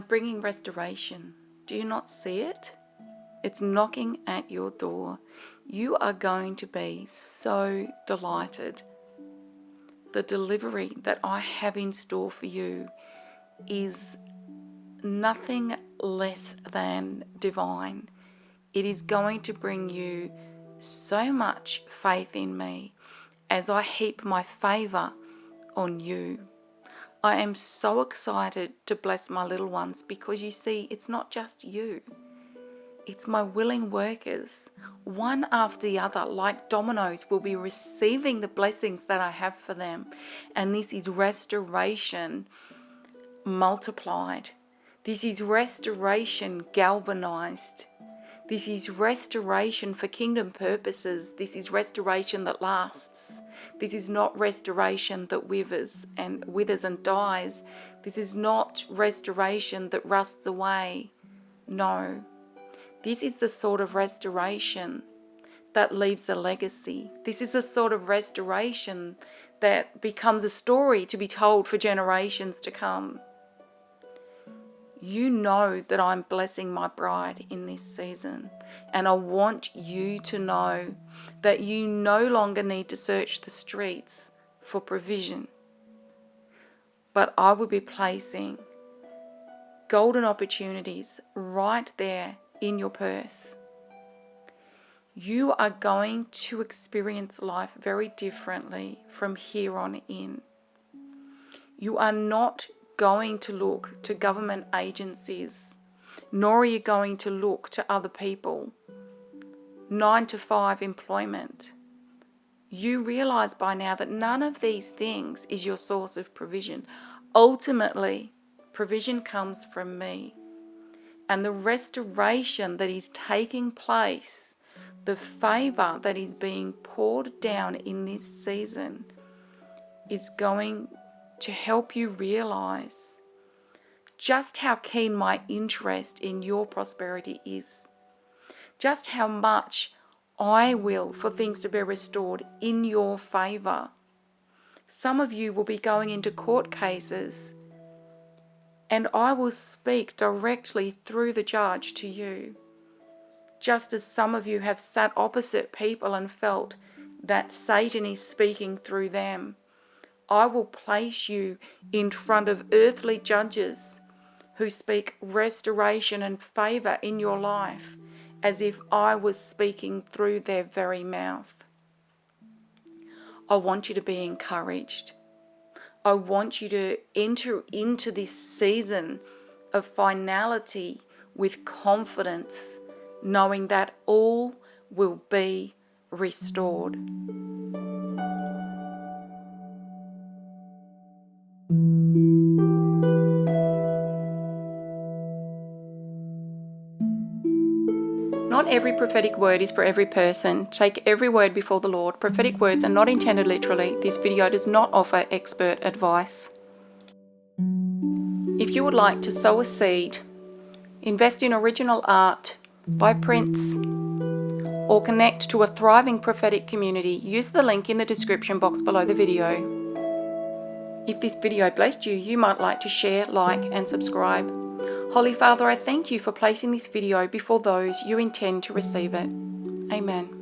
I'm bringing restoration. Do you not see it? It's knocking at your door. You are going to be so delighted. The delivery that I have in store for you is nothing less than divine. It is going to bring you so much faith in me as I heap my favor on you. I am so excited to bless my little ones because you see, it's not just you. It's my willing workers. One after the other, like dominoes, will be receiving the blessings that I have for them. And this is restoration multiplied. This is restoration galvanized. This is restoration for kingdom purposes. This is restoration that lasts. This is not restoration that withers and dies. This is not restoration that rusts away. No. This is the sort of restoration that leaves a legacy. This is the sort of restoration that becomes a story to be told for generations to come. You know that I'm blessing my bride in this season, and I want you to know that you no longer need to search the streets for provision, but I will be placing golden opportunities right there in your purse. You are going to experience life very differently from here on in. You are not going to look to government agencies, nor are you going to look to other people. 9-to-5 employment. You realize by now that none of these things is your source of provision. Ultimately, provision comes from me. And the restoration that is taking place, the favor that is being poured down in this season, is going to help you realize just how keen my interest in your prosperity is. Just how much I will for things to be restored in your favor. Some of you will be going into court cases, and I will speak directly through the judge to you. Just as some of you have sat opposite people and felt that Satan is speaking through them, I will place you in front of earthly judges who speak restoration and favor in your life as if I was speaking through their very mouth. I want you to be encouraged. I want you to enter into this season of finality with confidence, knowing that all will be restored. Not every prophetic word is for every person. Take every word before the Lord. Prophetic words are not intended literally. This video does not offer expert advice. If you would like to sow a seed, invest in original art, buy prints, or connect to a thriving prophetic community, use the link in the description box below the video. If this video blessed you, you might like to share, like, and subscribe. Holy Father, I thank you for placing this video before those you intend to receive it. Amen.